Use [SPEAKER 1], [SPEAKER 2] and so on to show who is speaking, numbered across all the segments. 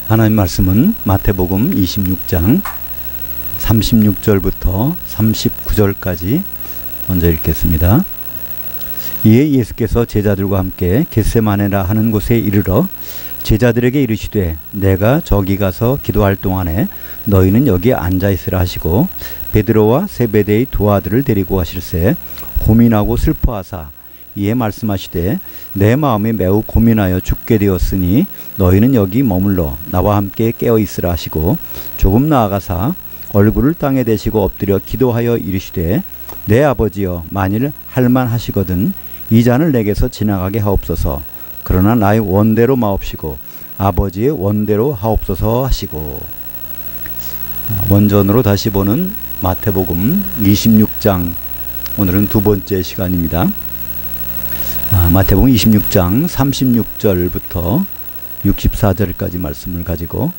[SPEAKER 1] 하나님 말씀은 마태복음 26장 36절부터 39절까지 먼저 읽겠습니다. 이에 예수께서 제자들과 함께 겟세마네라 하는 곳에 이르러 제자들에게 이르시되 내가 저기 가서 기도할 동안에 너희는 여기 앉아있으라 하시고 베드로와 세베대의 두 아들을 데리고 가실새 고민하고 슬퍼하사 이에 말씀하시되 내 마음이 매우 고민하여 죽게 되었으니 너희는 여기 머물러 나와 함께 깨어있으라 하시고 조금 나아가사 얼굴을 땅에 대시고 엎드려 기도하여 이르시되 내 아버지여 만일 할만하시거든 이 잔을 내게서 지나가게 하옵소서. 그러나 나의 원대로 마옵시고 아버지의 원대로 하옵소서 하시고. 원전으로 다시 보는 마태복음 26장, 오늘은 두 번째 시간입니다. 마태복음 26장 36절부터 64절까지 말씀을 가지고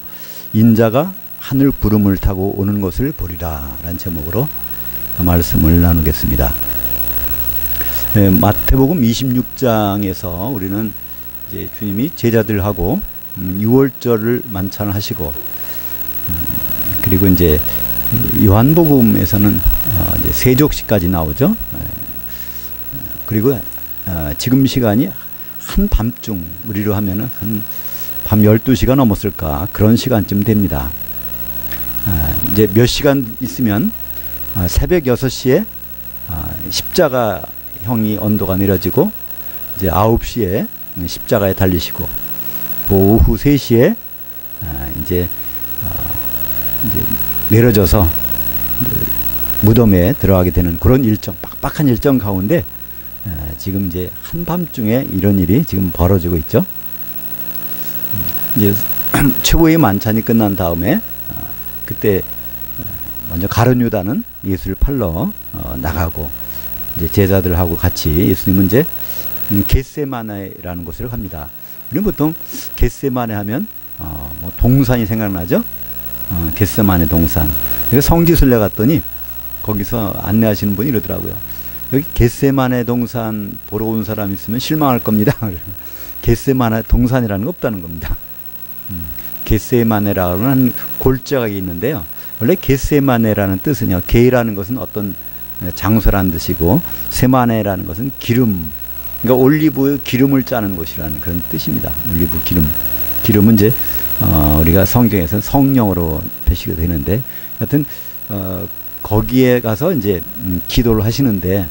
[SPEAKER 1] 인자가 하늘 구름을 타고 오는 것을 보리라 라는 제목으로 말씀을 나누겠습니다. 마태복음 26장에서 우리는 이제 주님이 제자들하고 6월절을 만찬을 하시고 그리고 이제 요한복음에서는 이제 세족식까지 나오죠. 그리고 지금 시간이 한밤중, 우리로 하면은 한 밤 12시가 넘었을까 그런 시간쯤 됩니다. 이제 몇 시간 있으면 새벽 6시에 십자가 형이 언도가 내려지고 이제 9시에 십자가에 달리시고 오후 3시에 이제 내려져서 무덤에 들어가게 되는 그런 일정, 빡빡한 일정 가운데 지금 이제 한밤중에 이런 일이 지금 벌어지고 있죠. 이제 최후의 만찬이 끝난 다음에 그때 먼저 가룟 유다는 예수를 팔러 나가고 이제 제자들하고 같이 예수님은 이제 겟세마네라는 곳을 갑니다. 우리는 보통 겟세마네 하면 뭐 동산이 생각나죠. 겟세마네 동산. 제가 성지순례 갔더니 거기서 안내하시는 분이 이러더라고요. 여기 겟세마네 동산 보러 온 사람 있으면 실망할 겁니다. 겟세마네 동산이라는 거 없다는 겁니다. 겟세마네라는 골짜기가 있는데요. 원래 겟세마네라는 뜻은요, 게라는 것은 어떤 장소라는 뜻이고 세마네라는 것은 기름, 그러니까 올리브 기름을 짜는 곳이라는 그런 뜻입니다. 올리브 기름. 기름은 이제 우리가 성경에서 성령으로 표시가 되는데, 하여튼 거기에 가서 이제 기도를 하시는데,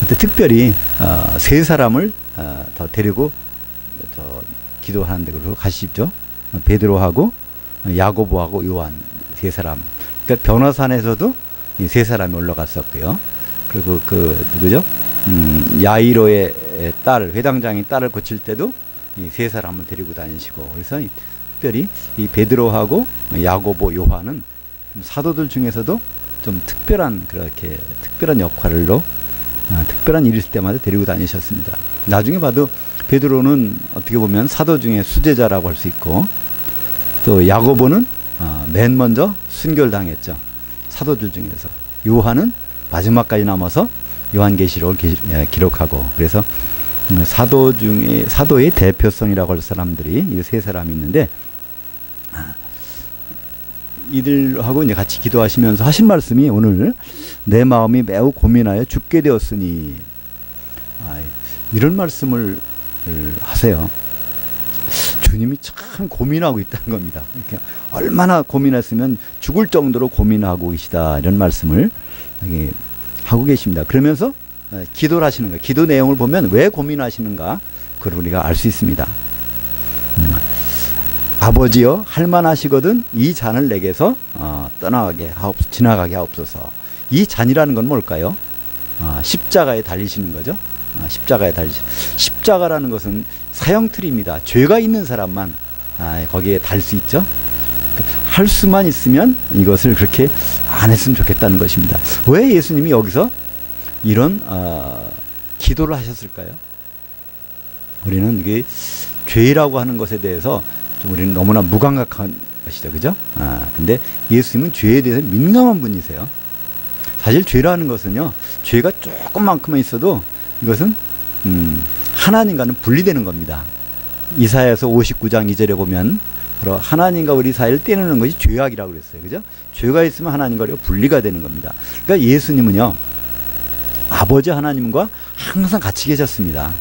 [SPEAKER 1] 그때 특별히 세 사람을 더 데리고 기도하는데 그러고 가시죠. 베드로하고 야고보하고 요한 세 사람. 그러니까 변화산에서도 이 세 사람이 올라갔었고요. 그리고 누구죠? 야이로의 딸, 회당장의 딸을 고칠 때도 이 세 사람을 데리고 다니시고, 그래서 특별히 이 베드로하고 야고보, 요한은 사도들 중에서도 좀 그렇게 특별한 역할로 특별한 일이 있을 때마다 데리고 다니셨습니다. 나중에 봐도 베드로는 어떻게 보면 사도 중에 수제자라고 할 수 있고, 또 야고보는 맨 먼저 순교당했죠. 사도들 중에서. 요한은 마지막까지 남아서 요한계시록을 기록하고, 그래서 사도의 대표성이라고 할 사람들이 이 세 사람이 있는데, 이들하고 이제 같이 기도하시면서 하신 말씀이 오늘 내 마음이 매우 고민하여 죽게 되었으니, 이런 말씀을 하세요. 주님이 참 고민하고 있다는 겁니다. 이렇게 얼마나 고민했으면 죽을 정도로 고민하고 계시다, 이런 말씀을 하고 계십니다. 그러면서 기도를 하시는 거예요. 기도 내용을 보면 왜 고민하시는가, 그걸 우리가 알 수 있습니다. 아버지여 할만하시거든 이 잔을 내게서 지나가게 하옵소서. 이 잔이라는 건 뭘까요? 십자가에 달리시는 거죠. 십자가라는 것은 사형틀입니다. 죄가 있는 사람만 거기에 달 수 있죠. 할 수만 있으면 이것을 그렇게 안 했으면 좋겠다는 것입니다. 왜 예수님이 여기서 이런 기도를 하셨을까요? 우리는 이게 죄라고 하는 것에 대해서 우리는 너무나 무감각한 것이죠, 그죠? 근데 예수님은 죄에 대해서 민감한 분이세요. 사실 죄라는 것은요, 죄가 조금만큼만 있어도 이것은 하나님과는 분리되는 겁니다. 이사야서 59장 2절에 보면 바로 하나님과 우리 사이를 떼내는 것이 죄악이라고 그랬어요. 그죠? 죄가 있으면 하나님과 우리가 분리가 되는 겁니다. 그러니까 예수님은요, 아버지 하나님과 항상 같이 계셨습니다.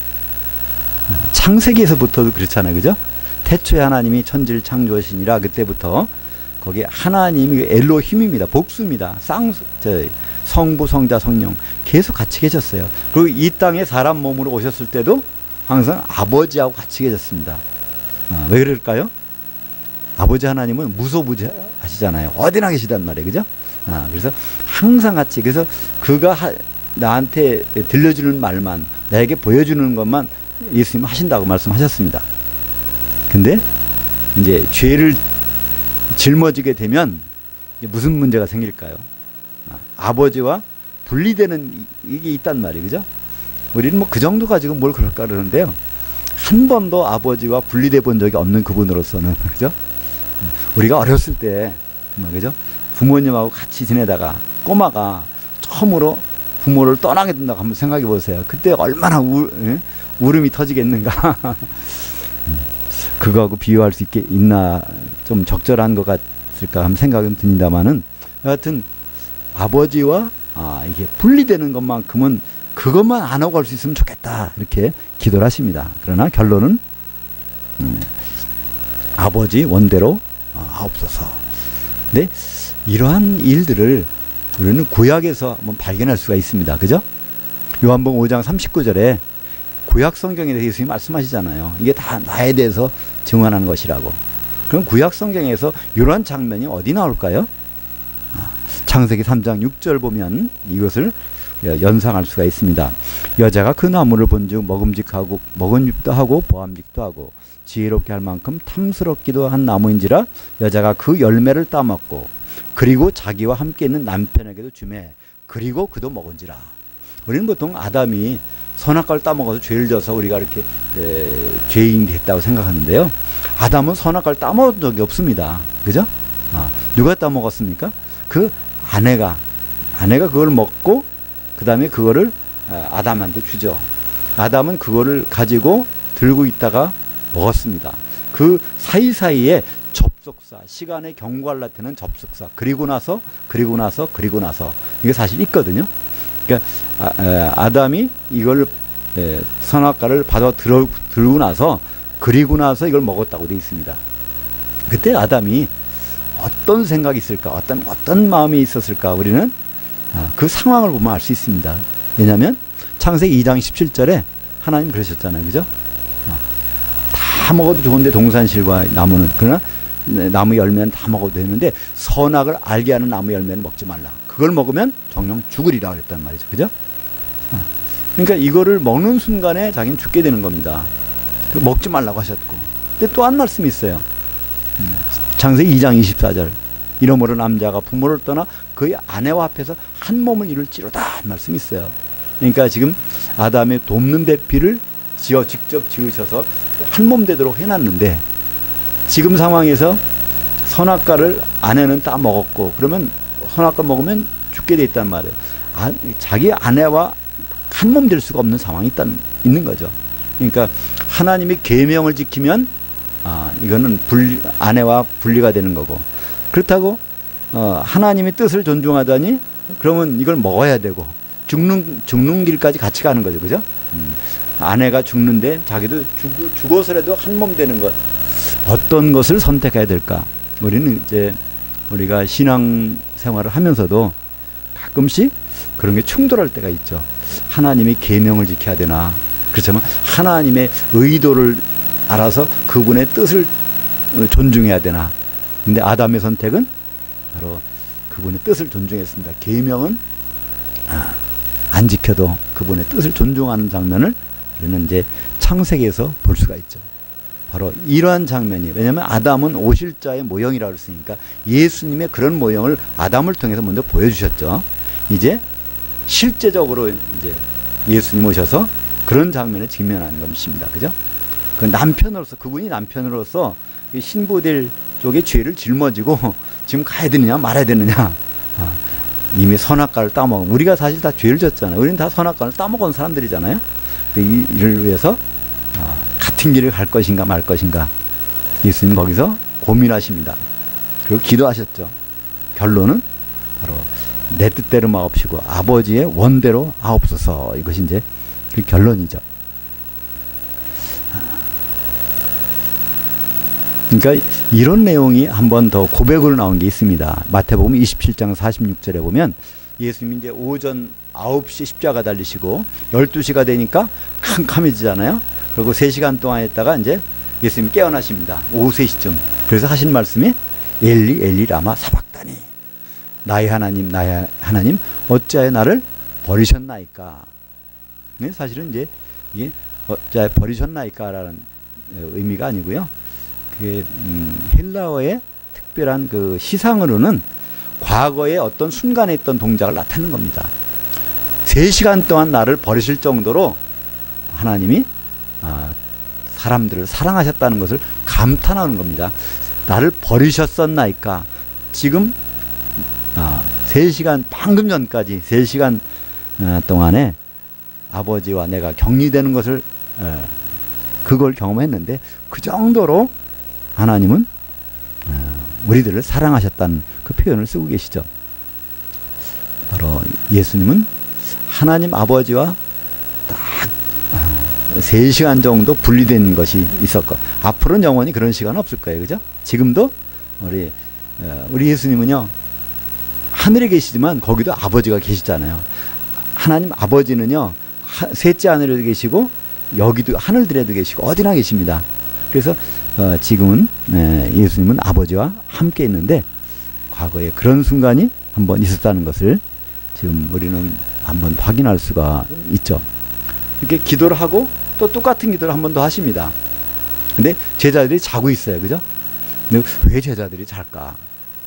[SPEAKER 1] 창세기에서부터도 그렇잖아요. 그죠? 태초에 하나님이 천지를 창조하시니라. 그때부터 거기에 하나님이 엘로힘입니다. 복수입니다. 성부, 성자, 성령 계속 같이 계셨어요. 그리고 이 땅에 사람 몸으로 오셨을 때도 항상 아버지하고 같이 계셨습니다. 왜 그럴까요? 아버지 하나님은 무소부재하시잖아요. 어디나 계시단 말이에요. 그죠? 그래서 항상 같이, 그래서 그가 나한테 들려주는 말만, 나에게 보여주는 것만 예수님 하신다고 말씀하셨습니다. 근데 이제 죄를 짊어지게 되면 무슨 문제가 생길까요? 아버지와 분리되는 이게 있단 말이에요. 그죠? 우리는 뭐 그 정도 가지고 뭘 그럴까 그러는데요. 한 번도 아버지와 분리돼 본 적이 없는 그분으로서는, 그죠? 우리가 어렸을 때, 정말, 그죠? 부모님하고 같이 지내다가 꼬마가 처음으로 부모를 떠나게 된다고 한번 생각해 보세요. 그때 얼마나 울음이 터지겠는가. 그거하고 비유할 수 있나, 좀 적절한 것 같을까 하는 생각은 듭니다만은, 여하튼 아버지와 이게 분리되는 것만큼은 그것만 안 하고 갈 수 있으면 좋겠다, 이렇게 기도를 하십니다. 그러나 결론은 아버지 원대로 하옵소서. 근데 이러한 일들을 우리는 구약에서 한번 발견할 수가 있습니다. 그죠? 요한복음 5장 39절에 구약 성경에 대해서 예수님이 말씀하시잖아요. 이게 다 나에 대해서 증언하는 것이라고. 그럼 구약 성경에서 이러한 장면이 어디 나올까요? 창세기 3장 6절 보면 이것을 연상할 수가 있습니다. 여자가 그 나무를 본즉 먹음직도 하고 보암직도 하고 지혜롭게 할 만큼 탐스럽기도 한 나무인지라 여자가 그 열매를 따먹고 그리고 자기와 함께 있는 남편에게도 주매 그리고 그도 먹은지라. 우리는 보통 아담이 선악과를 따먹어서 죄를 져서 우리가 이렇게 죄인이 됐다고 생각하는데요. 아담은 선악과를 따먹은 적이 없습니다. 그죠? 누가 따먹었습니까? 그 아내가 그걸 먹고 그 다음에 그거를 아담한테 주죠. 아담은 그거를 가지고 들고 있다가 먹었습니다. 그 사이사이에 접속사, 시간의 경과를 나타내는 접속사, 그리고 나서 이게 사실 있거든요. 그러니까 아담이 이걸 선악과를 받아 들고 나서 그리고 나서 이걸 먹었다고 되어 있습니다. 그때 아담이 어떤 생각이 있을까, 어떤 마음이 있었을까, 우리는 그 상황을 보면 알 수 있습니다. 왜냐하면 창세기 2장 17절에 하나님 그러셨잖아요. 그죠? 다 먹어도 좋은데 동산실과 나무는, 그러나 나무 열매는 다 먹어도 되는데 선악을 알게 하는 나무 열매는 먹지 말라. 그걸 먹으면 정령 죽으리라 그랬단 말이죠. 그죠? 그러니까 이거를 먹는 순간에 자기는 죽게 되는 겁니다. 먹지 말라고 하셨고. 근데 또 한 말씀이 있어요. 창세기 2장 24절. 이러므로 남자가 부모를 떠나 그의 아내와 합해서 한 몸을 이룰지로다 한 말씀이 있어요. 그러니까 지금 아담의 돕는 배필을 직접 지으셔서 한 몸 되도록 해놨는데 지금 상황에서 선악과를 아내는 따 먹었고 그러면 선악과 먹으면 죽게 돼 있단 말이에요. 자기 아내와 한 몸 될 수가 없는 상황이 있는 거죠. 그러니까 하나님의 계명을 지키면 이거는 아내와 분리가 되는 거고, 그렇다고 하나님의 뜻을 존중하다니 그러면 이걸 먹어야 되고 죽는 길까지 같이 가는 거죠. 그죠? 아내가 죽는데 자기도 죽어서라도 한 몸 되는 것, 어떤 것을 선택해야 될까? 우리는 이제 우리가 신앙 생활을 하면서도 가끔씩 그런 게 충돌할 때가 있죠. 하나님의 계명을 지켜야 되나? 그렇지만 하나님의 의도를 알아서 그분의 뜻을 존중해야 되나? 근데 아담의 선택은 바로 그분의 뜻을 존중했습니다. 계명은 안 지켜도 그분의 뜻을 존중하는 장면을 우리는 이제 창세기에서 볼 수가 있죠. 바로 이러한 장면이, 왜냐하면 아담은 오실 자의 모형이라고 했으니까 예수님의 그런 모형을 아담을 통해서 먼저 보여주셨죠. 이제 실제적으로 이제 예수님 오셔서 그런 장면에 직면하는 것입니다. 그죠? 그 남편으로서, 그분이 남편으로서 신부들 쪽의 죄를 짊어지고 지금 가야 되느냐 말아야 되느냐, 이미 선악과를 따먹은, 우리가 사실 다 죄를 졌잖아요. 우리는 다 선악과를 따먹은 사람들이잖아요. 이를 위해서 같은 길을 갈 것인가 말 것인가. 예수님 거기서 고민하십니다. 그리고 기도하셨죠. 결론은 바로 내 뜻대로 마옵시고 아버지의 원대로 하옵소서. 이것이 이제 그 결론이죠. 그러니까 이런 내용이 한 번 더 고백으로 나온 게 있습니다. 마태복음 27장 46절에 보면 예수님이 이제 오전 9시 십자가 달리시고 12시가 되니까 캄캄해지잖아요. 그리고 3시간 동안 있다가 이제 예수님이 깨어나십니다. 오후 3시쯤. 그래서 하신 말씀이 엘리 엘리 라마 사박다니. 나의 하나님 나의 하나님 어찌하여 나를 버리셨나이까. 네, 사실은 이제 이게 어찌하여 버리셨나이까라는 의미가 아니고요. 그게 헬라어의 특별한 그 시상으로는 과거의 어떤 순간에 있던 동작을 나타내는 겁니다. 3시간 동안 나를 버리실 정도로 하나님이 사람들을 사랑하셨다는 것을 감탄하는 겁니다. 나를 버리셨었나이까. 지금 3시간 방금 전까지 3시간 동안에 아버지와 내가 격리되는 것을 그걸 경험했는데 그 정도로 하나님은 우리들을 사랑하셨다는 그 표현을 쓰고 계시죠. 바로 예수님은 하나님 아버지와 딱 3시간 정도 분리된 것이 있었고 앞으로는 영원히 그런 시간은 없을 거예요. 그죠? 지금도 우리 예수님은요 하늘에 계시지만 거기도 아버지가 계시잖아요. 하나님 아버지는요 셋째 하늘에도 계시고 여기도 하늘들에도 계시고 어디나 계십니다. 그래서 지금은 예수님은 아버지와 함께 있는데 과거에 그런 순간이 한번 있었다는 것을 지금 우리는 한번 확인할 수가 있죠. 이렇게 기도를 하고 또 똑같은 기도를 한 번 더 하십니다. 근데 제자들이 자고 있어요. 그죠? 근데 왜 제자들이 잘까?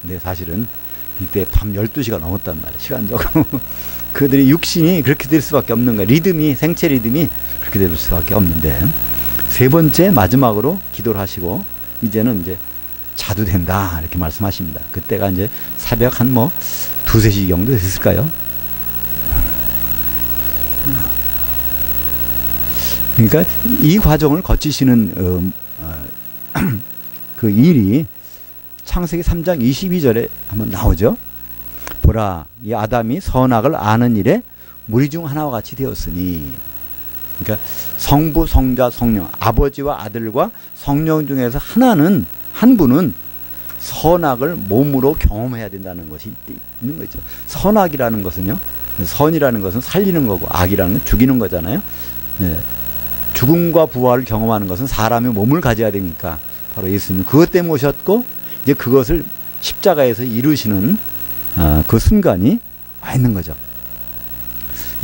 [SPEAKER 1] 근데 사실은 이때 밤 12시가 넘었단 말이에요. 시간적으로. 그들의 육신이 그렇게 될 수밖에 없는 거예요. 리듬이, 생체 리듬이 그렇게 될 수밖에 없는데 세 번째 마지막으로 기도를 하시고 이제는 이제 자도 된다 이렇게 말씀하십니다. 그때가 이제 새벽 한 2-3시 정도 됐을까요? 그러니까 이 과정을 거치시는 그 일이 창세기 3장 22절에 한번 나오죠. 보라, 이 아담이 선악을 아는 일에 무리 중 하나와 같이 되었으니. 그러니까 성부, 성자, 성령, 아버지와 아들과 성령 중에서 한 분은 선악을 몸으로 경험해야 된다는 것이 있는 거죠. 선악이라는 것은요, 선이라는 것은 살리는 거고 악이라는 건 죽이는 거잖아요. 죽음과 부활을 경험하는 것은 사람의 몸을 가져야 되니까 바로 예수님은 그것 때문에 오셨고 이제 그것을 십자가에서 이루시는 그 순간이 와 있는 거죠.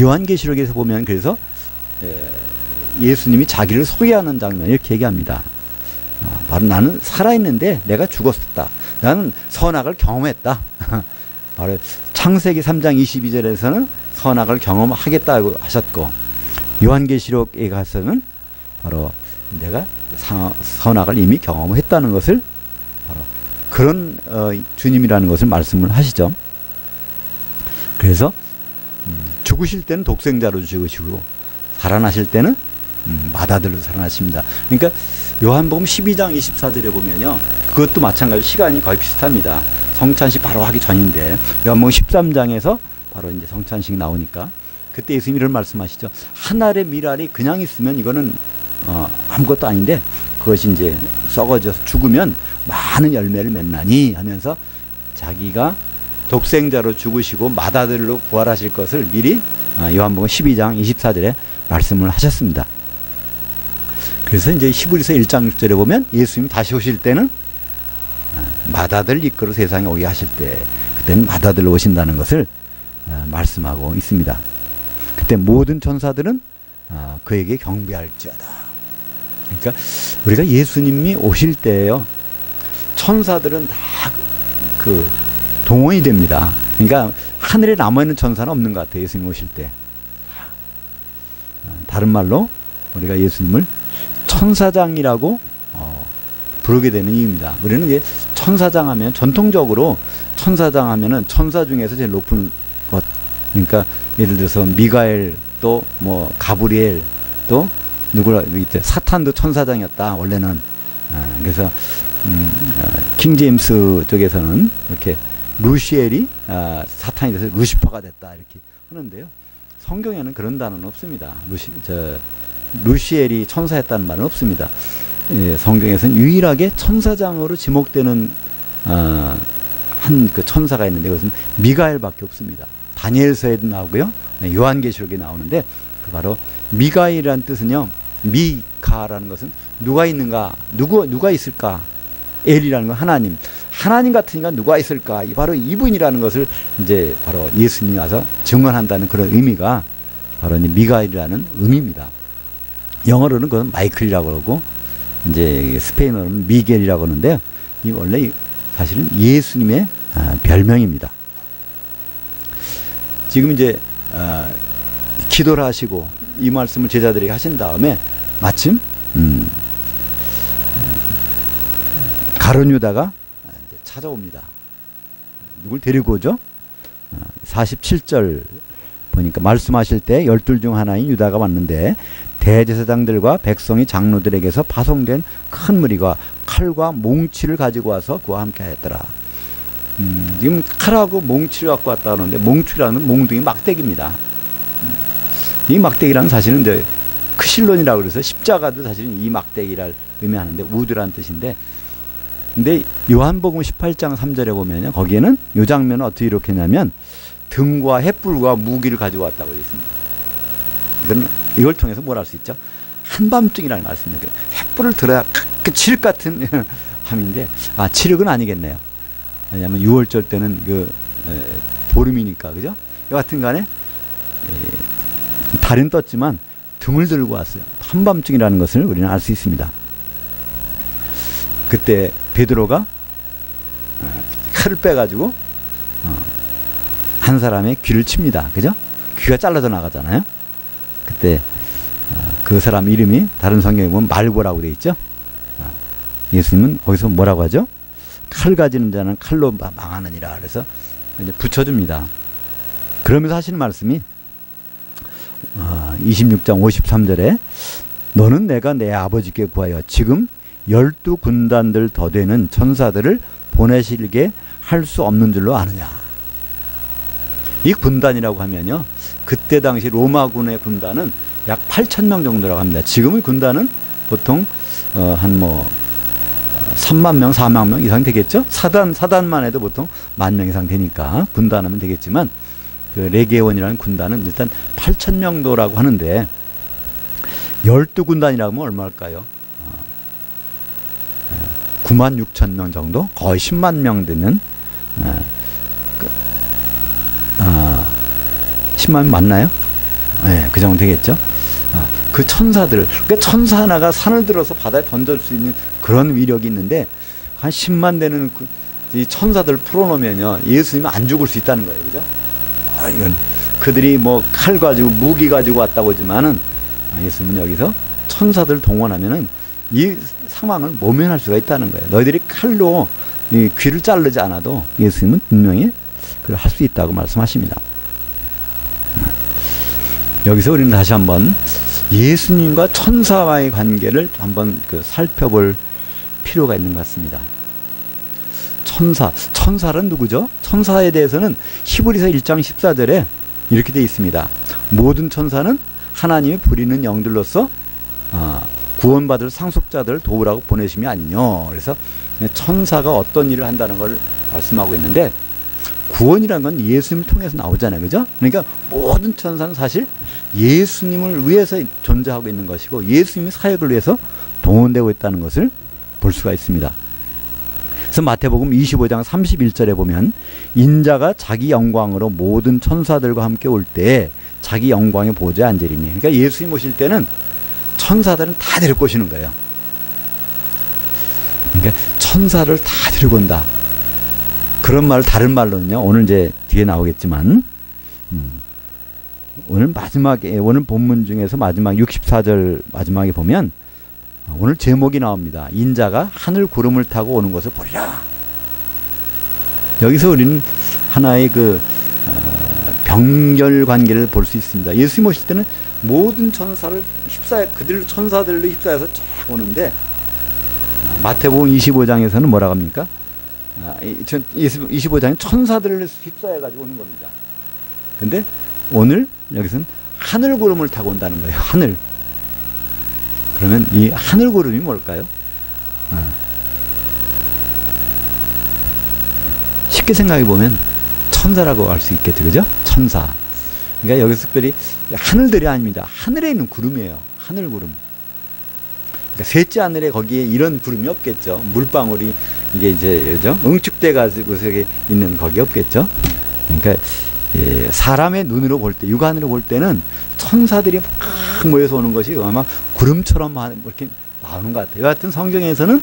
[SPEAKER 1] 요한계시록에서 보면 그래서 예수님이 자기를 소개하는 장면 이렇게 얘기합니다. 바로 나는 살아있는데 내가 죽었었다. 나는 선악을 경험했다. 바로 창세기 3장 22절에서는 선악을 경험하겠다고 하셨고 요한계시록에 가서는 바로 내가 선악을 이미 경험했다는 것을 바로 그런 주님이라는 것을 말씀을 하시죠. 그래서 죽으실 때는 독생자로 죽으시고 살아나실 때는 맏아들로 살아나십니다. 그러니까 요한복음 12장 24절에 보면요. 그것도 마찬가지로 시간이 거의 비슷합니다. 성찬식 바로 하기 전인데 요한복음 13장에서 바로 이제 성찬식 나오니까 그때 예수님이 이런 말씀하시죠. 한 알의 밀알이 그냥 있으면 이거는 아무것도 아닌데 그것이 이제 썩어져서 죽으면 많은 열매를 맺나니 하면서 자기가 독생자로 죽으시고 맏아들로 부활하실 것을 미리 요한복음 12장 24절에 말씀을 하셨습니다. 그래서 이제 히브리서 1장 6절에 보면 예수님이 다시 오실 때는 맏아들 이끌어 세상에 오게 하실 때 그때는 맏아들로 오신다는 것을 말씀하고 있습니다. 그때 모든 천사들은 그에게 경배할지어다. 그러니까 우리가 예수님이 오실 때요 천사들은 다 그 동원이 됩니다. 그러니까 하늘에 남아있는 천사는 없는 것 같아요. 예수님 오실 때. 다른 말로 우리가 예수님을 천사장이라고 부르게 되는 이유입니다. 우리는 이제 천사장 하면 전통적으로 천사장 하면은 천사 중에서 제일 높은 것, 그러니까 예를 들어서 미가엘 또 가브리엘 또 누구라 이때 사탄도 천사장이었다 원래는. 그래서 킹 제임스 쪽에서는 이렇게 루시엘이 사탄이 돼서 루시퍼가 됐다 이렇게 하는데요. 성경에는 그런 단어는 없습니다. 루시엘이 천사였다는 말은 없습니다. 예, 성경에서는 유일하게 천사장으로 지목되는 한 그 천사가 있는데 그것은 미가엘밖에 없습니다. 다니엘서에도 나오고요, 요한계시록에 나오는데 그 바로 미가엘이라는 뜻은요, 미가라는 것은 누가 있는가, 누가 있을까? 엘이라는 건 하나님 같으니까 누가 있을까? 바로 이분이라는 것을 이제 바로 예수님이 와서 증언한다는 그런 의미가 바로 이제 미가엘이라는 의미입니다. 영어로는 그건 마이클이라고 그러고 이제 스페인어로는 미겔이라고 하는데요. 이 원래 사실은 예수님의 별명입니다. 지금 이제 기도를 하시고 이 말씀을 제자들에게 하신 다음에 마침 가룟 유다가 찾아옵니다. 누굴 데리고 오죠? 47절 보니까 말씀하실 때 12 중 하나인 유다가 왔는데 대제사장들과 백성이 장로들에게서 파송된 큰 무리가 칼과 몽치를 가지고 와서 그와 함께 하였더라. 지금 칼하고 몽치를 갖고 왔다 그러는데 몽치라는 몽둥이 막대기입니다. 이 막대기란 사실은 이제 크실론이라고 그래서 십자가도 사실은 이 막대기를 의미하는데 우드라는 뜻인데, 근데 요한복음 18장 3절에 보면요, 거기에는 이 장면은 어떻게 이렇게냐면 등과 횃불과 무기를 가지고 왔다고 되어 있습니다. 이걸 통해서 뭘 할 수 있죠? 한밤중이라는 말씀입니다. 횃불을 들어야 그 칠흑 같은 함인데, 칠흑은 아니겠네요. 왜냐하면 6월절 때는 보름이니까, 그죠? 여하튼 간에 달은 떴지만 등을 들고 왔어요. 한밤중이라는 것을 우리는 알 수 있습니다. 그때 베드로가 칼을 빼가지고 한 사람의 귀를 칩니다. 그죠? 귀가 잘라져 나가잖아요. 그때 그 사람 이름이 다른 성경에 보면 말고라고 되어 있죠. 예수님은 거기서 뭐라고 하죠? 칼 가지는 자는 칼로 망하느니라. 그래서 이제 붙여줍니다. 그러면서 하시는 말씀이 26장 53절에 너는 내가 내 아버지께 구하여 지금 12군단들 더 되는 천사들을 보내시게 할 수 없는 줄로 아느냐. 이 군단이라고 하면요, 그때 당시 로마군의 군단은 약 8,000명 정도라고 합니다. 지금의 군단은 보통 한 3만 명, 4만 명 이상 되겠죠? 사단만 해도 보통 10,000명 이상 되니까 군단하면 되겠지만 그 레게원이라는 군단은 일단 8,000명도라고 하는데 12군단이라고 하면 얼마일까요? 96,000명 정도? 거의 10만 명 되는 10만 명 맞나요? 네, 그 정도 되겠죠? 그 천사들, 그러니까 천사 하나가 산을 들어서 바다에 던질 수 있는 그런 위력이 있는데 한 10만 되는 이 천사들 풀어놓으면요, 예수님은 안 죽을 수 있다는 거예요. 그죠? 이건 그들이 뭐 칼 가지고 무기 가지고 왔다고 하지만은 예수님은 여기서 천사들 동원하면은 이 상황을 모면할 수가 있다는 거예요. 너희들이 칼로 이 귀를 자르지 않아도 예수님은 분명히 그걸 할 수 있다고 말씀하십니다. 여기서 우리는 다시 한번 예수님과 천사와의 관계를 한번 살펴볼 필요가 있는 것 같습니다. 천사는 누구죠? 천사에 대해서는 히브리서 1장 14절에 이렇게 되어 있습니다. 모든 천사는 하나님이 부리는 영들로서 구원받을 상속자들을 도우라고 보내심이 아니뇨. 그래서 천사가 어떤 일을 한다는 걸 말씀하고 있는데, 구원이라는 건 예수님을 통해서 나오잖아요. 그죠? 그러니까 모든 천사는 사실 예수님을 위해서 존재하고 있는 것이고 예수님의 사역을 위해서 동원되고 있다는 것을 볼 수가 있습니다. 그래서 마태복음 25장 31절에 보면 인자가 자기 영광으로 모든 천사들과 함께 올 때 자기 영광의 보좌에 앉으리니. 그러니까 예수님 오실 때는 천사들은 다 데리고 오시는 거예요. 그러니까 천사를 다 데리고 온다. 그런 말을 다른 말로는요, 오늘 이제 뒤에 나오겠지만 오늘 마지막에, 오늘 본문 중에서 마지막 64절 마지막에 보면 오늘 제목이 나옵니다. 인자가 하늘 구름을 타고 오는 것을 보리라. 여기서 우리는 하나의 병렬 관계를 볼 수 있습니다. 예수님 오실 때는 모든 천사를 그들 천사들로 휩싸여서 쫙 오는데, 마태복음 25장에서는 뭐라고 합니까? 25장에 천사들을 휩싸여 가지고 오는 겁니다. 근데 오늘 여기서는 하늘 구름을 타고 온다는 거예요. 하늘. 그러면 이 하늘 구름이 뭘까요? 쉽게 생각해 보면 천사라고 할 수 있겠죠, 그죠? 천사. 그러니까 여기서 특별히 하늘들이 아닙니다. 하늘에 있는 구름이에요. 하늘 구름. 그러니까 셋째 하늘에 거기에 이런 구름이 없겠죠. 물방울이 이게 이제 그죠? 응축돼 가지고서 있는 거기 없겠죠. 그러니까 사람의 눈으로 볼 때, 육안으로 볼 때는 천사들이 막 모여서 오는 것이 아마 구름처럼 이렇게 나오는 것 같아요. 여하튼 성경에서는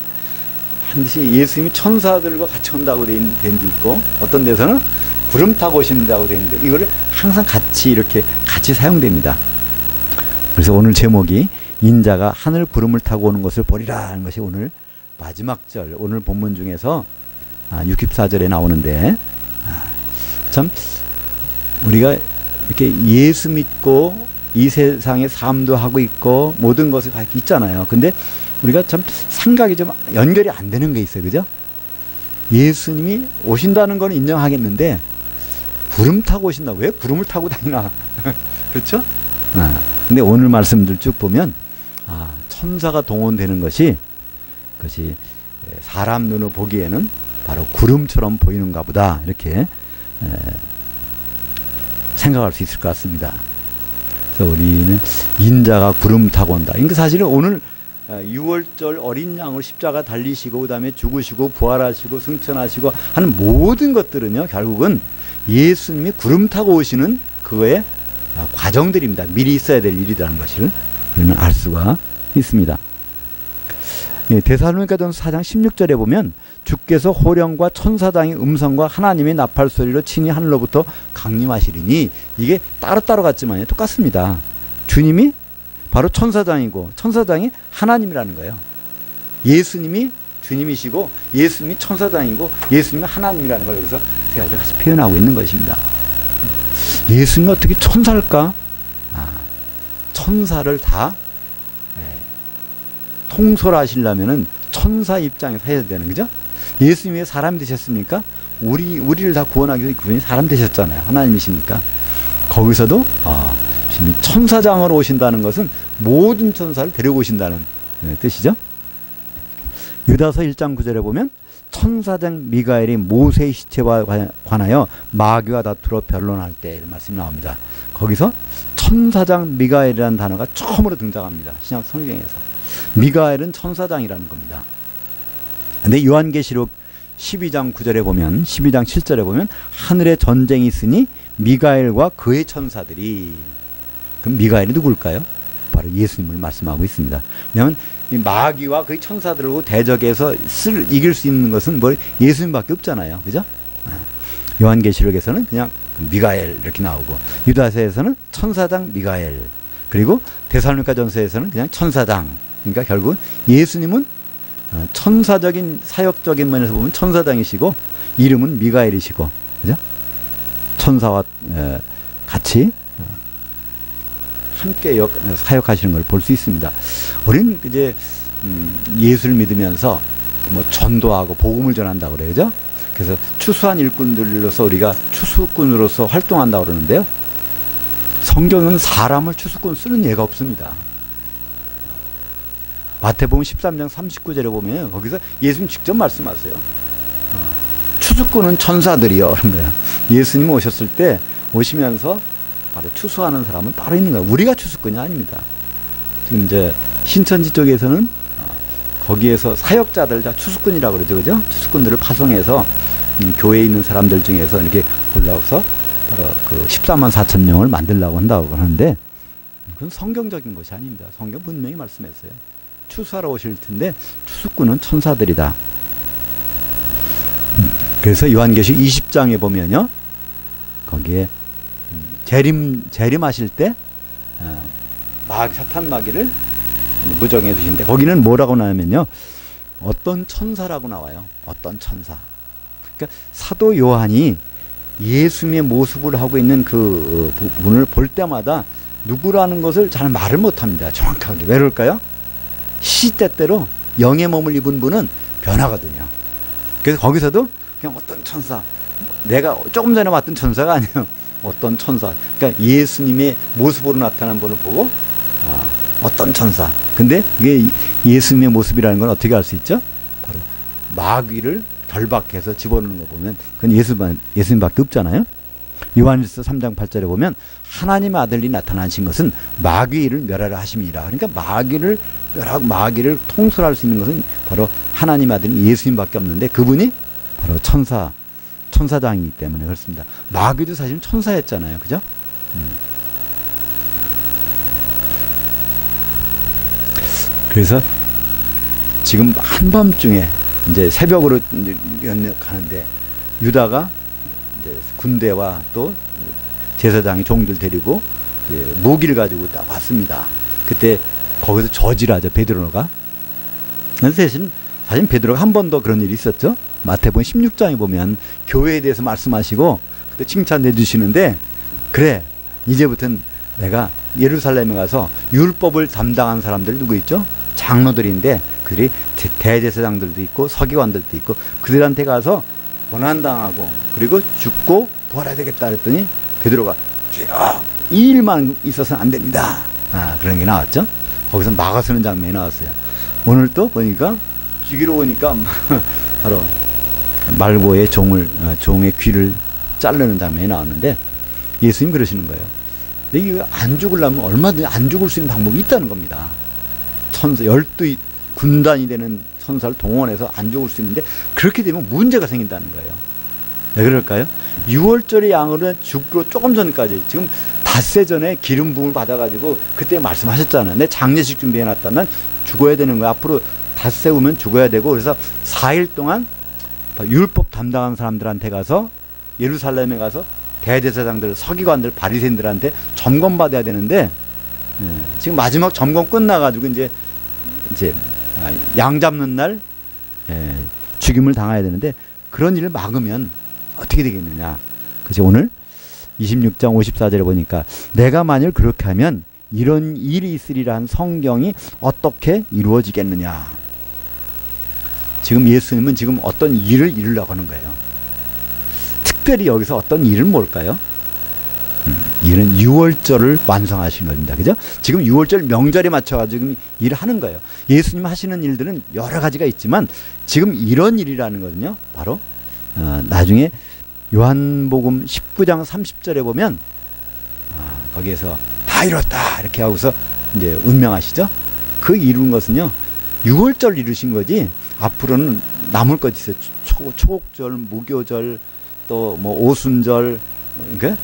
[SPEAKER 1] 반드시 예수님이 천사들과 같이 온다고 된 데 있고, 어떤 데서는 구름 타고 오신다고 돼 있는데, 이거를 항상 같이 이렇게 같이 사용됩니다. 그래서 오늘 제목이 인자가 하늘 구름을 타고 오는 것을 보리라 하는 것이 오늘 마지막 절, 오늘 본문 중에서 64절에 나오는데, 참 우리가 이렇게 예수 믿고 이 세상의 삶도 하고 있고 모든 것이 다 있잖아요. 근데 우리가 참 생각이 좀 연결이 안 되는 게 있어요. 그죠? 예수님이 오신다는 건 인정하겠는데, 구름 타고 오신다. 왜 구름을 타고 다니나? 그렇죠? 근데 오늘 말씀들 쭉 보면, 천사가 동원되는 것이, 그것이 사람 눈으로 보기에는 바로 구름처럼 보이는가 보다. 이렇게 생각할 수 있을 것 같습니다. 그래서 우리는 인자가 구름 타고 온다. 그러니까 사실은 오늘 6월절 어린 양을 십자가 달리시고, 그 다음에 죽으시고 부활하시고 승천하시고 하는 모든 것들은요, 결국은 예수님이 구름 타고 오시는 그거의 과정들입니다. 미리 있어야 될 일이라는 것을 우리는 알 수가 있습니다. 데살로니가전서 4장 16절에 보면, 주께서 호령과 천사장의 음성과 하나님의 나팔 소리로 친히 하늘로부터 강림하시리니, 이게 따로따로 같지만 똑같습니다. 주님이 바로 천사장이고 천사장이 하나님이라는 거예요. 예수님이 주님이시고 예수님이 천사장이고 예수님이 하나님이라는 걸 여기서 세 가지를 같이 표현하고 있는 것입니다. 예수님이 어떻게 천사일까? 천사를 다 통솔하시려면은 천사 입장에서 해야 되는, 그죠? 예수님이 왜 사람이 되셨습니까? 우리를 다 구원하기 위해서 그분이 사람 되셨잖아요. 하나님이시니까. 거기서도 주님이 천사장으로 오신다는 것은 모든 천사를 데려오신다는 뜻이죠. 유다서 1장 9절에 보면, 천사장 미가엘이 모세의 시체와 관하여 마귀와 다투러 변론할 때, 이런 말씀이 나옵니다. 거기서 천사장 미가엘이라는 단어가 처음으로 등장합니다. 신약 성경에서. 미가엘은 천사장이라는 겁니다. 근데 요한계시록 12장 9절에 보면, 12장 7절에 보면, 하늘에 전쟁이 있으니 미가엘과 그의 천사들이. 그럼 미가엘이 누굴까요? 바로 예수님을 말씀하고 있습니다. 왜냐하면 이 마귀와 그의 천사들하고 대적해서 이길 수 있는 것은 예수님밖에 없잖아요. 그죠? 요한계시록에서는 그냥 미가엘 이렇게 나오고, 유다서에서는 천사장 미가엘, 그리고 데살로니가전서에서는 그냥 천사장. 그러니까 결국 예수님은 천사적인 사역적인 면에서 보면 천사장이시고, 이름은 미가엘이시고, 그죠? 천사와 같이 함께 사역하시는 걸 볼 수 있습니다. 우리는 이제 예수를 믿으면서 뭐 전도하고 복음을 전한다고 그래요, 그죠? 그래서 추수한 일꾼들로서 우리가 추수꾼으로서 활동한다고 그러는데요. 성경은 사람을 추수꾼 쓰는 예가 없습니다. 마태복음 13장 39절에 보면 거기서 예수님 직접 말씀하세요. 추수꾼은 천사들이요, 그런 거예요. 예수님 오셨을 때 오시면서 바로 추수하는 사람은 따로 있는 거예요. 우리가 추수꾼이 아닙니다. 지금 이제 신천지 쪽에서는 거기에서 사역자들 다 추수꾼이라고 그러죠, 그죠? 추수꾼들을 파송해서 교회에 있는 사람들 중에서 이렇게 골라서 바로 그 14만 4천 명을 만들려고 한다고 하는데, 그건 성경적인 것이 아닙니다. 성경 분명히 말씀했어요. 추수하러 오실 텐데 추수꾼은 천사들이다. 그래서 요한계시록 20장에 보면요, 거기에 재림하실 때 사탄 마귀를 무정해 주신데, 거기는 뭐라고 나오면요, 어떤 천사라고 나와요. 어떤 천사. 그러니까 사도 요한이 예수님의 모습을 하고 있는 그 부분을 볼 때마다 누구라는 것을 잘 말을 못합니다. 정확하게. 왜 그럴까요? 시시때때로 영의 몸을 입은 분은 변하거든요. 그래서 거기서도 그냥 어떤 천사, 내가 조금 전에 봤던 천사가 아니에요. 어떤 천사, 그러니까 예수님의 모습으로 나타난 분을 보고 어떤 천사. 근데 이게 예수님의 모습이라는 건 어떻게 알 수 있죠? 바로 마귀를 결박해서 집어넣는 거 보면 그건 예수님밖에 없잖아요. 요한일서 3장 8절에 보면 하나님의 아들이 나타나신 것은 마귀를 멸하라 하심이라. 그러니까 마귀를 멸하고 마귀를 통솔할 수 있는 것은 바로 하나님의 아들인 예수님밖에 없는데 그분이 바로 천사장이기 때문에 그렇습니다. 마귀도 사실 천사였잖아요. 그죠? 그래서 지금 한밤중에 이제 새벽으로 가는데 유다가 이제 군대와 또 제사장이 종들 데리고 이제 무기를 가지고 딱 왔습니다. 그때 거기서 저지하죠 베드로가. 사실 베드로가 한 번 더 그런 일이 있었죠. 마태복음 16장에 보면 교회에 대해서 말씀하시고 그때 칭찬해 주시는데 그래 이제부터는 내가 예루살렘에 가서 율법을 담당한 사람들이 누구 있죠? 장로들인데 그들이 대제사장들도 있고 서기관들도 있고 그들한테 가서 고난당하고 그리고 죽고 부활해야 되겠다 그랬더니 베드로가 주여 이 일만 있어서는 안 됩니다. 그런 게 나왔죠. 거기서 막아서는 장면이 나왔어요. 오늘 또 보니까 죽이러 오니까 바로 말고의 종의 귀를 자르는 장면이 나왔는데 예수님 그러시는 거예요. 이게 안 죽으려면 얼마든지 안 죽을 수 있는 방법이 있다는 겁니다. 천사 12 군단이 되는 천사를 동원해서 안 죽을 수 있는데 그렇게 되면 문제가 생긴다는 거예요. 왜 그럴까요? 6월절의 양으로 죽고 조금 전까지 지금 닷새 전에 기름 부음을 받아가지고 그때 말씀하셨잖아요. 내 장례식 준비해놨다면 죽어야 되는 거야. 앞으로 닷새 오면 죽어야 되고 그래서 4일 동안 율법 담당한 사람들한테 가서 예루살렘에 가서 대제사장들, 서기관들, 바리새인들한테 점검받아야 되는데 지금 마지막 점검 끝나가지고 이제 양 잡는 날 죽임을 당해야 되는데 그런 일을 막으면 어떻게 되겠느냐. 그래서 오늘 26장 54절에 보니까 내가 만일 그렇게 하면 이런 일이 있으리란 성경이 어떻게 이루어지겠느냐. 지금 예수님은 지금 어떤 일을 이루려고 하는 거예요. 특별히 여기서 어떤 일은 뭘까요? 일은 6월절을 완성하신 겁니다. 그죠? 지금 6월절 명절에 맞춰가지고 일을 하는 거예요. 예수님 하시는 일들은 여러 가지가 있지만 지금 이런 일이라는 거는요. 바로 나중에 요한복음 19장 30절에 보면 거기에서 다 이뤘다 이렇게 하고서 이제 운명하시죠. 그 이룬 것은요. 6월절 이루신 거지 앞으로는 남을 것이 있어요. 초옥절, 무교절, 또 뭐 오순절, 그러니까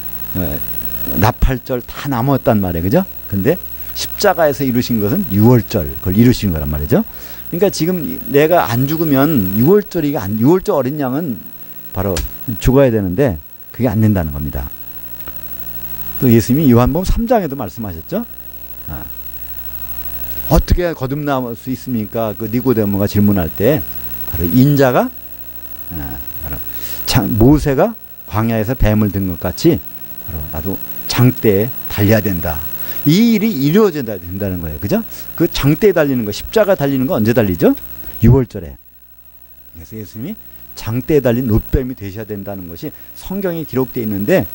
[SPEAKER 1] 나팔절 다 남았단 말이에요. 그죠? 근데 십자가에서 이루신 것은 6월절 그걸 이루신 거란 말이죠. 그러니까 지금 내가 안 죽으면 6월절 어린 양은 바로 죽어야 되는데 그게 안 된다는 겁니다. 또 예수님이 요한복음 3장에도 말씀하셨죠. 어떻게 거듭날 수 있습니까? 그 니고데모가 질문할 때 바로 인자가 바로 모세가 광야에서 뱀을 든 것 같이 바로 나도 장대에 달려야 된다. 이 일이 이루어져야 된다는 거예요. 그죠? 그 장대에 달리는 거, 십자가 달리는 거 언제 달리죠? 6월절에. 그래서 예수님이 장대에 달린 놋뱀이 되셔야 된다는 것이 성경에 기록되어 있는데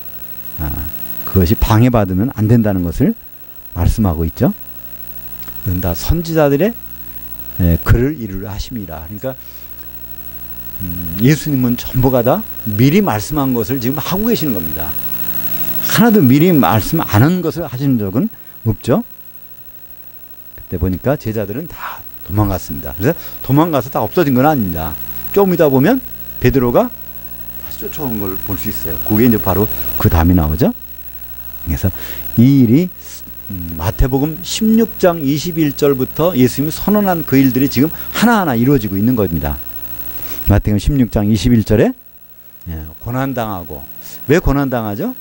[SPEAKER 1] 그것이 방해받으면 안 된다는 것을 말씀하고 있죠. 그건 다 선지자들의 글을 이루려 하심이라. 그러니까 예수님은 전부가 다 미리 말씀한 것을 지금 하고 계시는 겁니다. 하나도 미리 말씀 안 한 것을 하신 적은 없죠. 그때 보니까 제자들은 다 도망갔습니다. 그래서 도망가서 다 없어진 건 아닙니다. 좀 이따 보면 베드로가 다시 쫓아온 걸 볼 수 있어요. 그게 이제 바로 그 다음에 나오죠. 그래서 이 일이 마태복음 16장 21절부터 예수님이 선언한 그 일들이 지금 하나하나 이루어지고 있는 겁니다. 마태복음 16장 21절에 고난당하고, 왜 고난당하죠?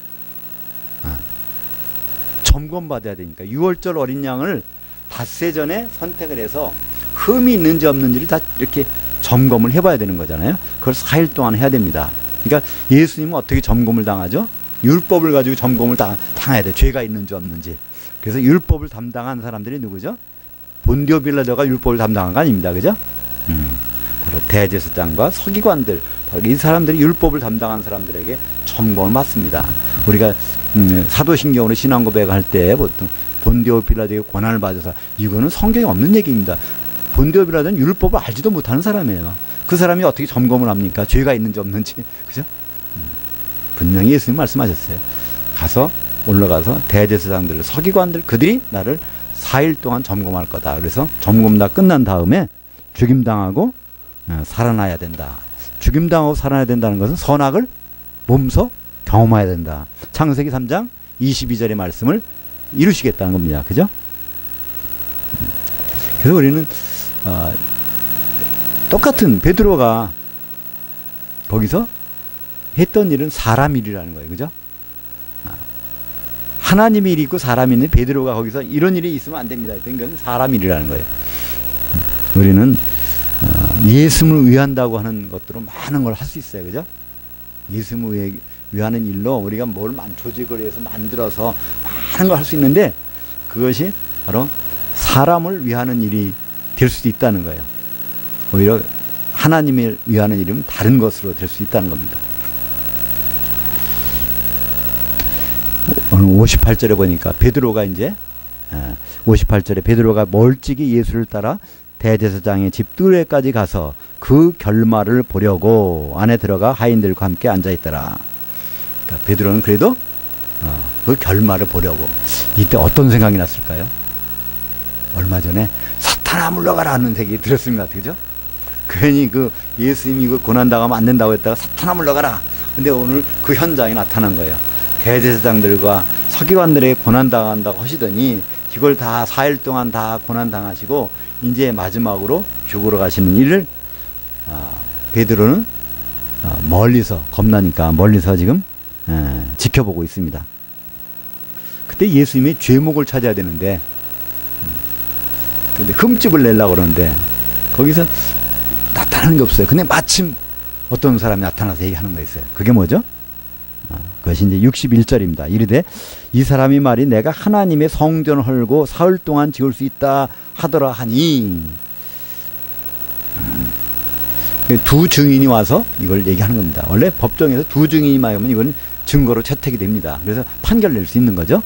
[SPEAKER 1] 점검받아야 되니까. 6월절 어린 양을 닷새 전에 선택을 해서 흠이 있는지 없는지를 다 이렇게 점검을 해봐야 되는 거잖아요. 그걸 4일 동안 해야 됩니다. 그러니까 예수님은 어떻게 점검을 당하죠? 율법을 가지고 점검을 당해야 돼. 죄가 있는지 없는지. 그래서 율법을 담당한 사람들이 누구죠? 본디오 빌라도가 율법을 담당한 거 아닙니다. 그죠? 바로 대제사장과 서기관들, 바로 이 사람들이 율법을 담당한 사람들에게 점검을 받습니다. 우리가 사도신경으로 신앙 고백할 때 보통 본디오 빌라도의 권한을 받아서, 이거는 성경에 없는 얘기입니다. 본디오 빌라도는 율법을 알지도 못하는 사람이에요. 그 사람이 어떻게 점검을 합니까? 죄가 있는지 없는지. 그죠? 분명히 예수님 말씀하셨어요. 가서 올라가서 대제사장들, 서기관들, 그들이 나를 4일 동안 점검할 거다. 그래서 점검 다 끝난 다음에 죽임당하고 살아나야 된다. 죽임당하고 살아나야 된다는 것은 선악을 몸소 경험해야 된다. 창세기 3장 22절의 말씀을 이루시겠다는 겁니다. 그죠? 그래서 우리는 똑같은 베드로가 거기서 했던 일은 사람 일이라는 거예요. 그죠? 하나님의 일이 있고 사람 일이 있는 베드로가 거기서 이런 일이 있으면 안 됩니다. 이건 사람 일이라는 거예요. 우리는 예수님을 위한다고 하는 것들로 많은 걸 할 수 있어요. 그죠? 예수님을 위하는 일로 우리가 뭘 조직을 해서 만들어서 많은 걸 할 수 있는데, 그것이 바로 사람을 위하는 일이 될 수도 있다는 거예요. 오히려 하나님을 위하는 일은 다른 것으로 될 수 있다는 겁니다. 오늘 58절에 보니까 베드로가 이제 58절에 베드로가 멀찍이 예수를 따라 대제사장의 집 뚜레까지 가서 그 결말을 보려고 안에 들어가 하인들과 함께 앉아있더라. 그러니까 베드로는 그래도 그 결말을 보려고. 이때 어떤 생각이 났을까요? 얼마 전에 사탄아 물러가라 하는 생각이 들었을 것 같아요. 그죠? 괜히 그 예수님이 그 고난당하면 안 된다고 했다가 사탄아 물러가라. 근데 오늘 그 현장이 나타난 거예요. 대제사장들과 서기관들에게 고난당한다고 하시더니 이걸 다 4일 동안 다 고난당하시고 이제 마지막으로 죽으러 가시는 일을 베드로는 멀리서, 겁나니까 멀리서 지금 지켜보고 있습니다. 그때 예수님의 죄목을 찾아야 되는데, 근데 흠집을 내려고 그러는데 거기서 나타나는 게 없어요. 근데 마침 어떤 사람이 나타나서 얘기하는 거 있어요. 그게 뭐죠? 그것이 이제 61절입니다. 이르되 이 사람이 말이 내가 하나님의 성전을 헐고 사흘 동안 지을 수 있다 하더라 하니, 두 증인이 와서 이걸 얘기하는 겁니다. 원래 법정에서 두 증인이 말하면 이건 증거로 채택이 됩니다. 그래서 판결 낼 수 있는 거죠.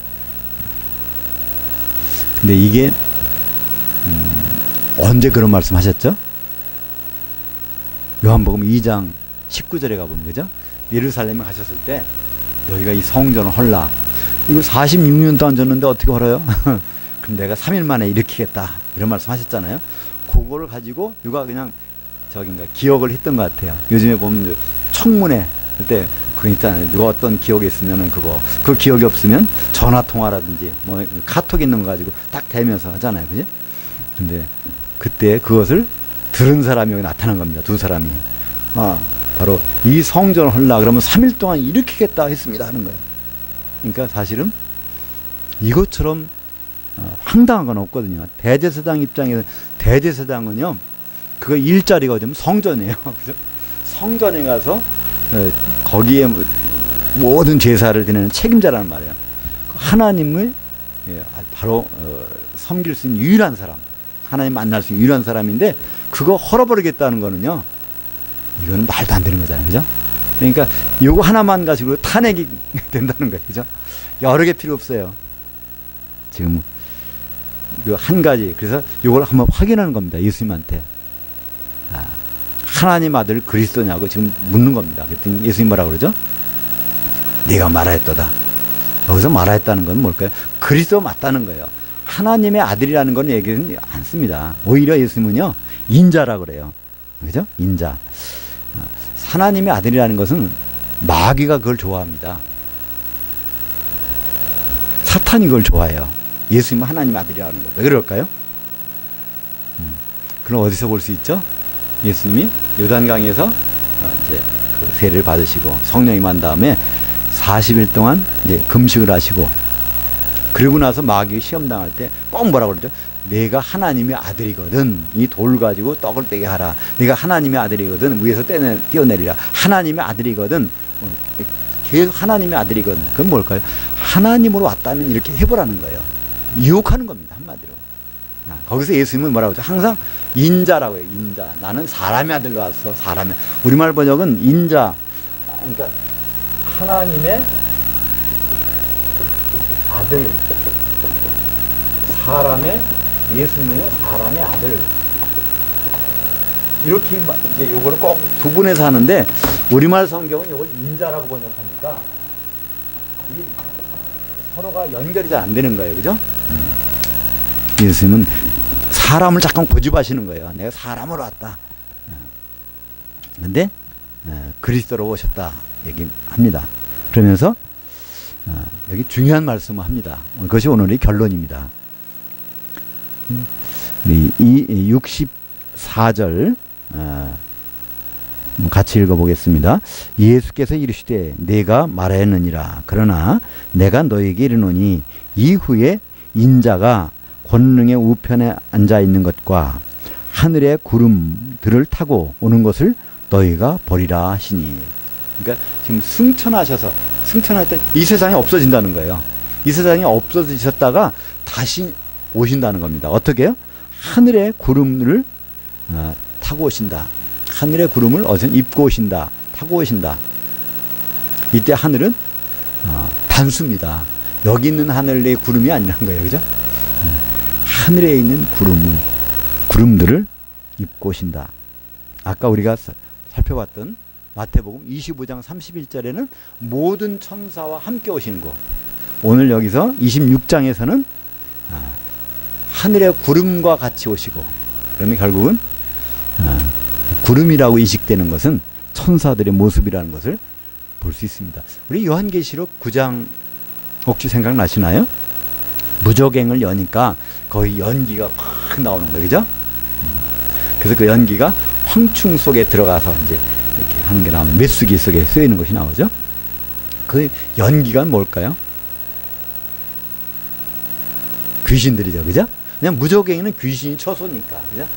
[SPEAKER 1] 근데 이게 언제 그런 말씀 하셨죠? 요한복음 2장 19절에 가보면, 그죠? 예루살렘에 가셨을 때 너희가 이 성전을 헐라. 이거 46년 동안 졌는데 어떻게 헐어요? 그럼 내가 3일 만에 일으키겠다. 이런 말씀 하셨잖아요. 그거를 가지고 누가 그냥 기억을 했던 것 같아요. 요즘에 보면 청문회 그때 그거 있잖아요. 누가 어떤 기억이 있으면은 그 기억이 없으면 전화 통화라든지 뭐 카톡 있는 거 가지고 딱 대면서 하잖아요. 그지? 근데 그때 그것을 들은 사람이 여기 나타난 겁니다. 두 사람이. 바로 이 성전을 헐라 그러면 3일 동안 일으키겠다 했습니다 하는 거예요. 그러니까 사실은 이것처럼 황당한 건 없거든요. 대제사장 입장에서, 대제사장은요 그거 일자리가 어디면 성전이에요. 그죠? 성전에 가서 거기에 모든 제사를 드리는 책임자라는 말이에요. 하나님을 바로 섬길 수 있는 유일한 사람, 하나님 만날 수 있는 유일한 사람인데 그거 헐어버리겠다는 거는요, 이건 말도 안 되는 거잖아요. 그죠? 그러니까 요거 하나만 가지고 탄핵이 된다는 거예요. 그죠? 여러 개 필요 없어요. 지금 이거 한 가지. 그래서 요걸 한번 확인하는 겁니다. 예수님한테. 하나님 아들 그리스도냐고 지금 묻는 겁니다. 그랬더니 예수님 뭐라고 그러죠? 네가 말하였도다. 여기서 말하였다는 건 뭘까요? 그리스도 맞다는 거예요. 하나님의 아들이라는 건 얘기는 않습니다. 오히려 예수님은요 인자라고 그래요. 그죠? 인자. 하나님의 아들이라는 것은 마귀가 그걸 좋아합니다. 사탄이 그걸 좋아해요. 예수님은 하나님의 아들이라는 거예요. 왜 그럴까요? 그럼 어디서 볼 수 있죠? 예수님이 요단강에서 이제 그 세례를 받으시고 성령 임한 다음에 40일 동안 이제 금식을 하시고, 그러고 나서 마귀 시험 당할 때 꼭 뭐라고 그러죠? 내가 하나님의 아들이거든 이 돌 가지고 떡을 떼게 하라. 내가 하나님의 아들이거든 위에서 뛰어내리라. 하나님의 아들이거든, 계속 하나님의 아들이거든. 그건 뭘까요? 하나님으로 왔다면 이렇게 해보라는 거예요. 유혹하는 겁니다. 한마디로. 거기서 예수님은 뭐라고 하죠? 항상 인자라고 해요. 인자. 나는 사람의 아들로 왔어. 사람의. 우리말 번역은 인자. 그러니까 하나님의 아들. 사람의, 예수님은 사람의 아들. 이렇게 이제 요거를 꼭 구분해서 하는데, 우리말 성경은 요걸 인자라고 번역하니까 이 서로가 연결이 잘 안 되는 거예요. 그죠? 예수님은 사람을 잠깐 고집하시는 거예요. 내가 사람으로 왔다. 근데 그리스도로 오셨다 얘기합니다. 그러면서 여기 중요한 말씀을 합니다. 그것이 오늘의 결론입니다. 이 64절 같이 읽어보겠습니다. 예수께서 이르시되 내가 말하였느니라. 그러나 내가 너에게 이르노니 이후에 인자가 권능의 우편에 앉아 있는 것과 하늘의 구름들을 타고 오는 것을 너희가 보리라 하시니. 그러니까 지금 승천하셨던 이 세상이 없어진다는 거예요. 이 세상이 없어지셨다가 다시 오신다는 겁니다. 어떻게 해요? 하늘의 구름을 타고 오신다. 하늘의 구름을 어디서 입고 오신다. 타고 오신다. 이때 하늘은 단수입니다. 여기 있는 하늘의 구름이 아니라는 거예요. 그죠? 하늘에 있는 구름들을 입고 오신다. 아까 우리가 살펴봤던 마태복음 25장 31절에는 모든 천사와 함께 오시는 거. 오늘 여기서 26장에서는 하늘의 구름과 같이 오시고, 그러면 결국은 구름이라고 인식되는 것은 천사들의 모습이라는 것을 볼 수 있습니다. 우리 요한계시록 9장 혹시 생각나시나요? 무저갱을 여니까 거의 연기가 확 나오는 거예요. 그죠? 그래서 그 연기가 황충 속에 들어가서 이제 이렇게 하는 게 나오면 메뚜기 속에 쓰이는 것이 나오죠. 그 연기가 뭘까요? 귀신들이죠. 그죠? 그냥 무저갱이는 귀신이 처소니까. 그죠?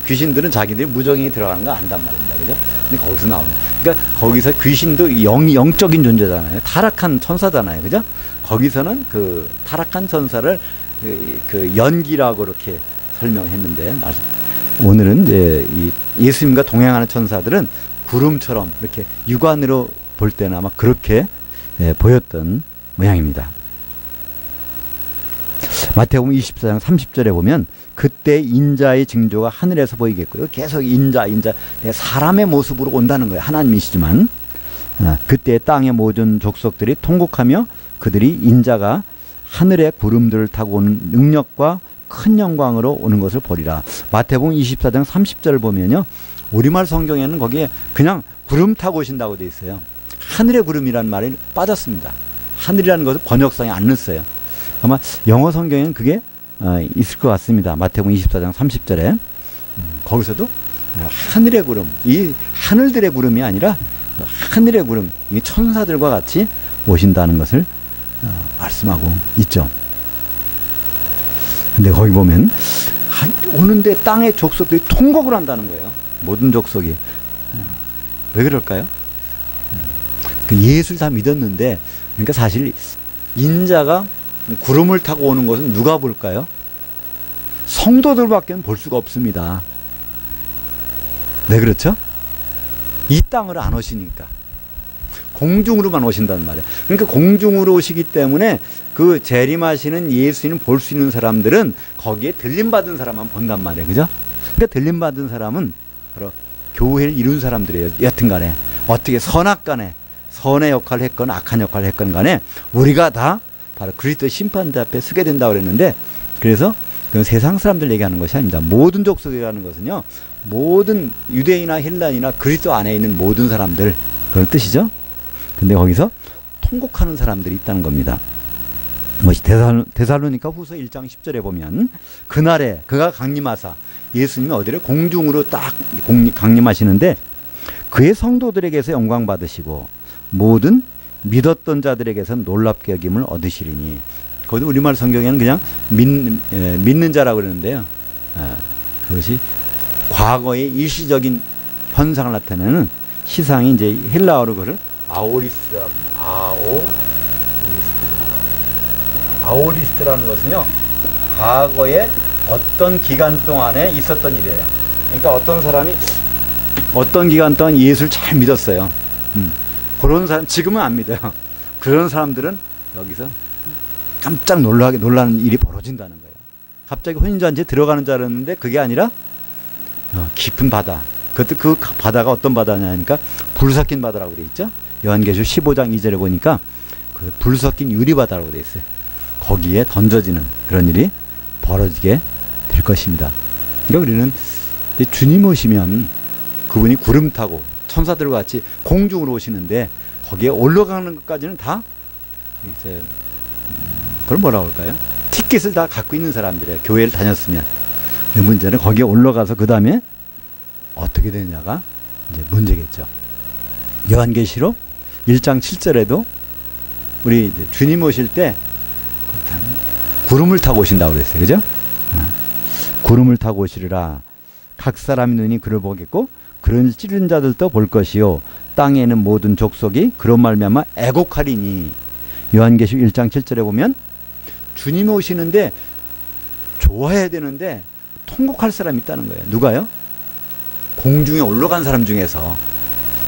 [SPEAKER 1] 귀신들은 자기들이 무저갱이 들어가는 거 안단 말입니다. 그죠? 근데 거기서 나오는. 그러니까 거기서 귀신도 영적인 존재잖아요. 타락한 천사잖아요. 그죠? 거기서는 그 타락한 천사를 그 연기라고 이렇게 설명했는데, 오늘은 이제 이 예수님과 동행하는 천사들은 구름처럼 이렇게 육안으로 볼 때는 아마 그렇게 보였던 모양입니다. 마태복음 24장 30절에 보면 그때 인자의 징조가 하늘에서 보이겠고요. 계속 인자 사람의 모습으로 온다는 거예요. 하나님이시지만 그때 땅의 모든 족속들이 통곡하며 그들이 인자가 하늘의 구름들을 타고 오는 능력과 큰 영광으로 오는 것을 보리라. 마태복음 24장 30절을 보면요, 우리말 성경에는 거기에 그냥 구름 타고 오신다고 되어 있어요. 하늘의 구름이라는 말이 빠졌습니다. 하늘이라는 것을 번역상에 안 넣었어요. 아마 영어 성경에는 그게 있을 것 같습니다. 마태복음 24장 30절에 거기서도 하늘의 구름, 이 하늘들의 구름이 아니라 하늘의 구름, 이 천사들과 같이 오신다는 것을 말씀하고 있죠. 근데 거기 보면 오는데 땅의 족속들이 통곡을 한다는 거예요. 모든 족속이. 왜 그럴까요? 예수를 다 믿었는데, 그러니까 사실 인자가 구름을 타고 오는 것은 누가 볼까요? 성도들밖에 볼 수가 없습니다. 왜 그렇죠? 이 땅으로 안 오시니까. 공중으로만 오신다는 말이에요. 그러니까 공중으로 오시기 때문에 그 재림하시는 예수님 볼 수 있는 사람들은 거기에 들림받은 사람만 본단 말이에요. 그죠? 그러니까 들림받은 사람은 바로 교회를 이룬 사람들이에요. 여튼 간에 어떻게 선악간에 선의 역할을 했건 악한 역할을 했건 간에 우리가 다 바로 그리스도 심판자 앞에 서게 된다고 그랬는데, 그래서 그 세상 사람들 얘기하는 것이 아닙니다. 모든 족속이라는 것은요, 모든 유대인이나 헬라인이나 그리스도 안에 있는 모든 사람들, 그런 뜻이죠. 근데 거기서 통곡하는 사람들이 있다는 겁니다. 데살로니가 후서 1장 10절에 보면 그날에 그가 강림하사, 예수님이 어디를 공중으로 딱 강림하시는데 그의 성도들에게서 영광 받으시고 모든 믿었던 자들에게서 놀랍게 여김을 얻으시리니. 거기 우리말 성경에는 그냥 믿는 자라고 그러는데요, 그것이 과거의 일시적인 현상을 나타내는 시상이 이제 헬라어로 그걸 아오리스트라는 것은요, 과거에 어떤 기간 동안에 있었던 일이에요. 그러니까 어떤 사람이 어떤 기간 동안 예수를 잘 믿었어요. 그런 사람 지금은 안 믿어요. 그런 사람들은 여기서 깜짝 놀라는 일이 벌어진다는 거예요. 갑자기 혼인잔치에 들어가는 줄 알았는데 그게 아니라 깊은 바다. 그때 그 바다가 어떤 바다냐니까 불 섞인 바다라고 되어 있죠. 요한계시록 15장 2절에 보니까 그 불 섞인 유리바다라고 되어 있어요. 거기에 던져지는 그런 일이 벌어지게 될 것입니다. 그러니까 우리는 주님 오시면 그분이 구름 타고 천사들과 같이 공중으로 오시는데 거기에 올라가는 것까지는 다 이제 그걸 뭐라고 할까요? 티켓을 다 갖고 있는 사람들이에요. 교회를 다녔으면. 문제는 거기에 올라가서 그 다음에 어떻게 되느냐가 이제 문제겠죠. 요한계시록 1장 7절에도 우리 이제 주님 오실 때 구름을 타고 오신다고 그랬어요. 그죠? 구름을 타고 오시리라. 각 사람의 눈이 그를 보겠고 그를 찌른 자들도 볼 것이요 땅에는 모든 족속이 그런 말미암아 애곡하리니. 요한계시록 1장 7절에 보면 주님이 오시는데 좋아해야 되는데 통곡할 사람이 있다는 거예요. 누가요? 공중에 올라간 사람 중에서.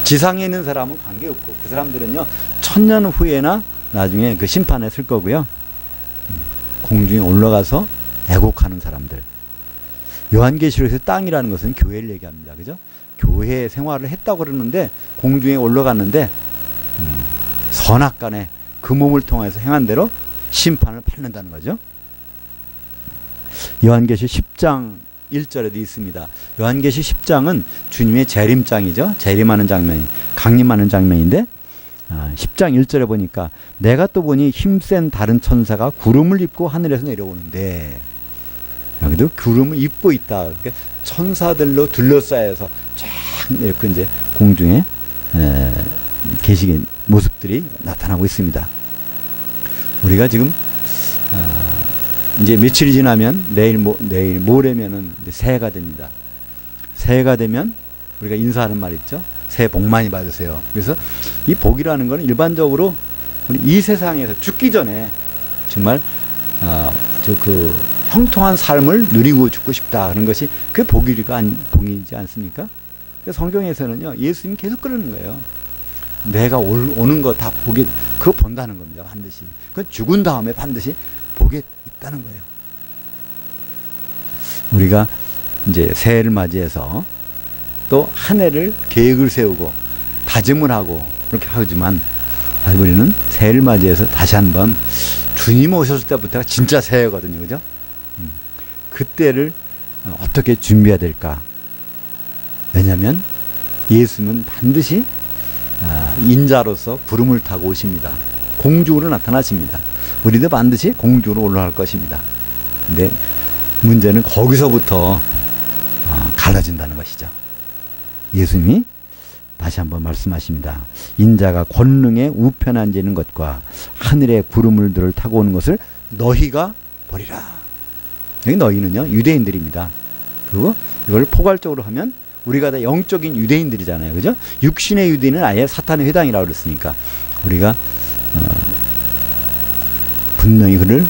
[SPEAKER 1] 지상에 있는 사람은 관계없고 그 사람들은요 1000년 후에나 나중에 그 심판에 쓸 거고요. 공중에 올라가서 애곡하는 사람들. 요한계시록에서 땅이라는 것은 교회를 얘기합니다. 그죠? 교회 생활을 했다고 그러는데 공중에 올라갔는데 선악간에 그 몸을 통해서 행한 대로 심판을 받는다는 거죠. 요한계시록 10장 1절에도 있습니다. 요한계시록 10장은 주님의 재림장이죠. 재림하는 장면이, 강림하는 장면인데 10장 1절에 보니까 내가 또 보니 힘센 다른 천사가 구름을 입고 하늘에서 내려오는데, 여기도 구름을 입고 있다. 그러니까 천사들로 둘러싸여서 쫙 이렇게 이제 공중에 계시는 모습들이 나타나고 있습니다. 우리가 지금 이제 며칠이 지나면 내일 모레면은 이제 새해가 됩니다. 새해가 되면 우리가 인사하는 말 있죠. 새해 복 많이 받으세요. 그래서 이 복이라는 것은 일반적으로 우리 이 세상에서 죽기 전에 정말 그 형통한 삶을 누리고 죽고 싶다 하는 것이 그게 복이지 않습니까? 성경에서는요 예수님이 계속 그러는 거예요. 내가 오는 거 다 복이 그거 본다는 겁니다. 반드시. 그 죽은 다음에 반드시 복이 있다는 거예요. 우리가 이제 새해를 맞이해서 또 한 해를 계획을 세우고 다짐을 하고 그렇게 하지만 우리는 새해를 맞이해서 다시 한번 주님 오셨을 때부터가 진짜 새해거든요. 그죠? 그때를 어떻게 준비해야 될까? 왜냐하면 예수님은 반드시 인자로서 구름을 타고 오십니다. 공중으로 나타나십니다. 우리도 반드시 공중으로 올라갈 것입니다. 근데 문제는 거기서부터 갈라진다는 것이죠. 예수님이 다시 한번 말씀하십니다. 인자가 권능에 우편에 앉는 것과 하늘의 구름들을 타고 오는 것을 너희가 보리라. 여기 너희는요 유대인들입니다. 그리고 이걸 포괄적으로 하면 우리가 다 영적인 유대인들이잖아요. 그죠? 육신의 유대인은 아예 사탄의 회당이라고 그랬으니까 우리가 분명히 그를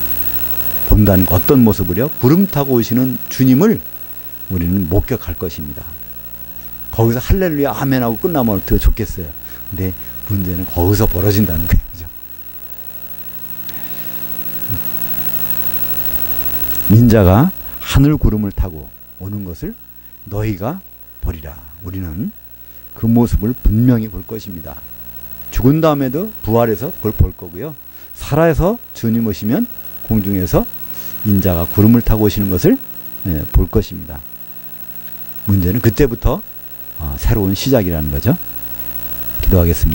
[SPEAKER 1] 본다는 어떤 모습을요? 구름 타고 오시는 주님을 우리는 목격할 것입니다. 거기서 할렐루야 아멘하고 끝나면 어떻게 좋겠어요. 근데 문제는 거기서 벌어진다는 거예요. 그죠? 인자가 하늘 구름을 타고 오는 것을 너희가 보리라. 우리는 그 모습을 분명히 볼 것입니다. 죽은 다음에도 부활해서 그걸 볼 거고요. 살아서 주님 오시면 공중에서 인자가 구름을 타고 오시는 것을 볼 것입니다. 문제는 그때부터 새로운 시작이라는 거죠. 기도하겠습니다.